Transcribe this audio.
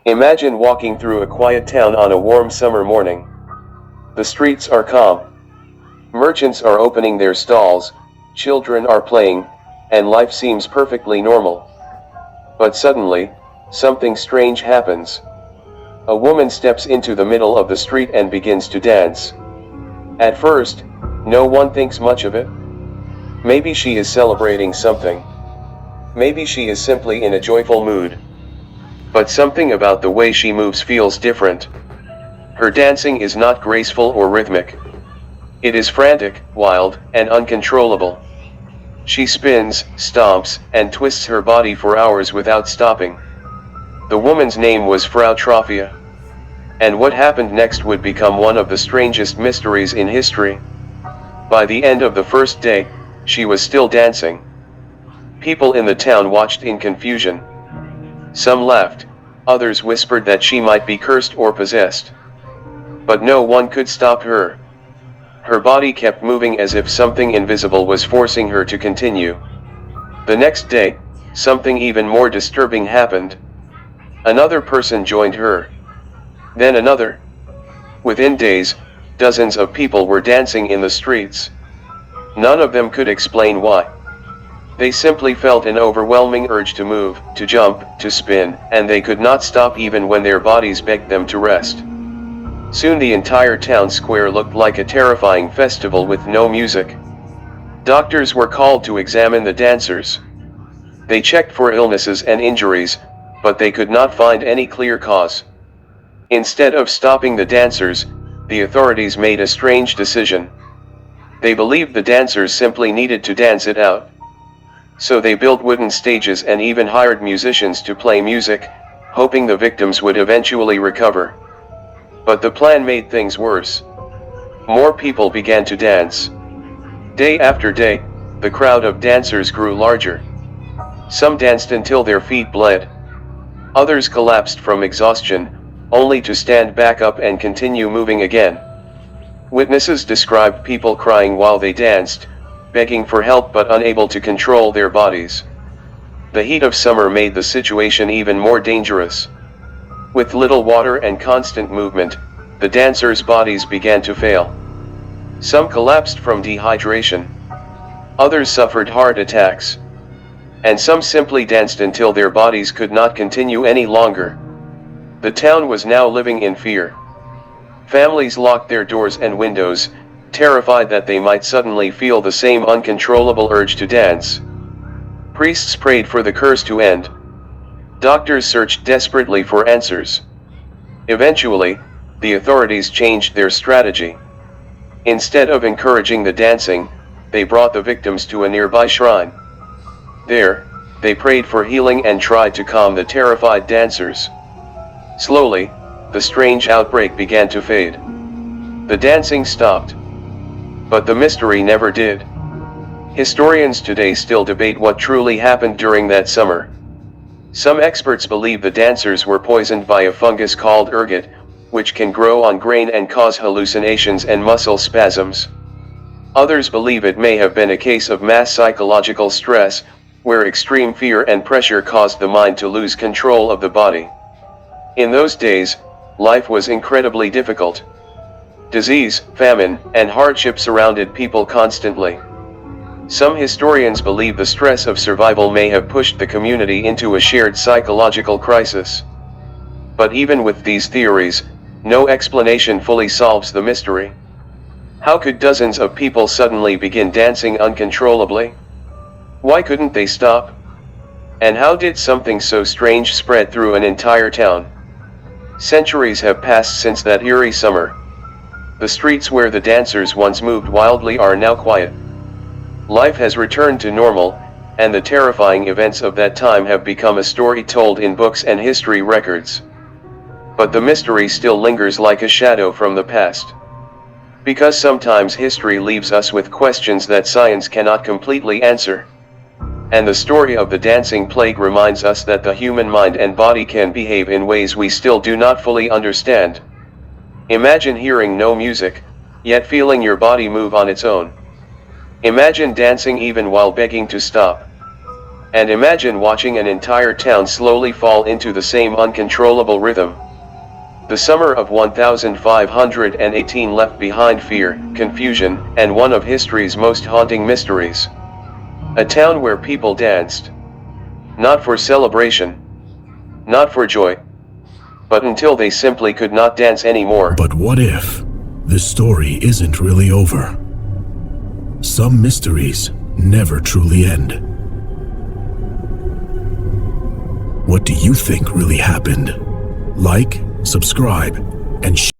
Imagine walking through a quiet town on a warm summer morning. The streets are calm. Merchants are opening their stalls, children are playing, and life seems perfectly normal. But suddenly, something strange happens. A woman steps into the middle of the street and begins to dance. At first, no one thinks much of it. Maybe she is celebrating something. Maybe she is simply in a joyful mood. But something about the way she moves feels different. Her dancing is not graceful or rhythmic. It is frantic, wild, and uncontrollable. She spins, stomps, and twists her body for hours without stopping. The woman's name was Frau Trophia. And what happened next would become one of the strangest mysteries in history. By the end of the first day, she was still dancing. People in the town watched in confusion. Some laughed, others whispered that she might be cursed or possessed. But no one could stop her. Her body kept moving as if something invisible was forcing her to continue. The next day, something even more disturbing happened. Another person joined her. Then another. Within days, dozens of people were dancing in the streets. None of them could explain why. They simply felt an overwhelming urge to move, to jump, to spin, and they could not stop even when their bodies begged them to rest. Soon the entire town square looked like a terrifying festival with no music. Doctors were called to examine the dancers. They checked for illnesses and injuries, but they could not find any clear cause. Instead of stopping the dancers, the authorities made a strange decision. They believed the dancers simply needed to dance it out. So they built wooden stages and even hired musicians to play music, hoping the victims would eventually recover. But the plan made things worse. More people began to dance. Day after day, the crowd of dancers grew larger. Some danced until their feet bled. Others collapsed from exhaustion, only to stand back up and continue moving again. Witnesses described people crying while they danced, begging for help but unable to control their bodies. The heat of summer made the situation even more dangerous. With little water and constant movement, the dancers' bodies began to fail. Some collapsed from dehydration. Others suffered heart attacks. And some simply danced until their bodies could not continue any longer. The town was now living in fear. Families locked their doors and windows, terrified that they might suddenly feel the same uncontrollable urge to dance. Priests prayed for the curse to end. Doctors searched desperately for answers. Eventually, the authorities changed their strategy. Instead of encouraging the dancing, they brought the victims to a nearby shrine. There, they prayed for healing and tried to calm the terrified dancers. Slowly, the strange outbreak began to fade. The dancing stopped. But the mystery never did. Historians today still debate what truly happened during that summer. Some experts believe the dancers were poisoned by a fungus called ergot, which can grow on grain and cause hallucinations and muscle spasms. Others believe it may have been a case of mass psychological stress, where extreme fear and pressure caused the mind to lose control of the body. In those days, life was incredibly difficult. Disease, famine, and hardship surrounded people constantly. Some historians believe the stress of survival may have pushed the community into a shared psychological crisis. But even with these theories, no explanation fully solves the mystery. How could dozens of people suddenly begin dancing uncontrollably? Why couldn't they stop? And how did something so strange spread through an entire town? Centuries have passed since that eerie summer. The streets where the dancers once moved wildly are now quiet. Life has returned to normal, and the terrifying events of that time have become a story told in books and history records. But the mystery still lingers like a shadow from the past. Because sometimes history leaves us with questions that science cannot completely answer. And the story of the dancing plague reminds us that the human mind and body can behave in ways we still do not fully understand. Imagine hearing no music, yet feeling your body move on its own. Imagine dancing even while begging to stop. And imagine watching an entire town slowly fall into the same uncontrollable rhythm. The summer of 1518 left behind fear, confusion, and one of history's most haunting mysteries. A town where people danced. Not for celebration. Not for joy. But until they simply could not dance anymore. But what if the story isn't really over? Some mysteries never truly end. What do you think really happened? Like, subscribe, and share.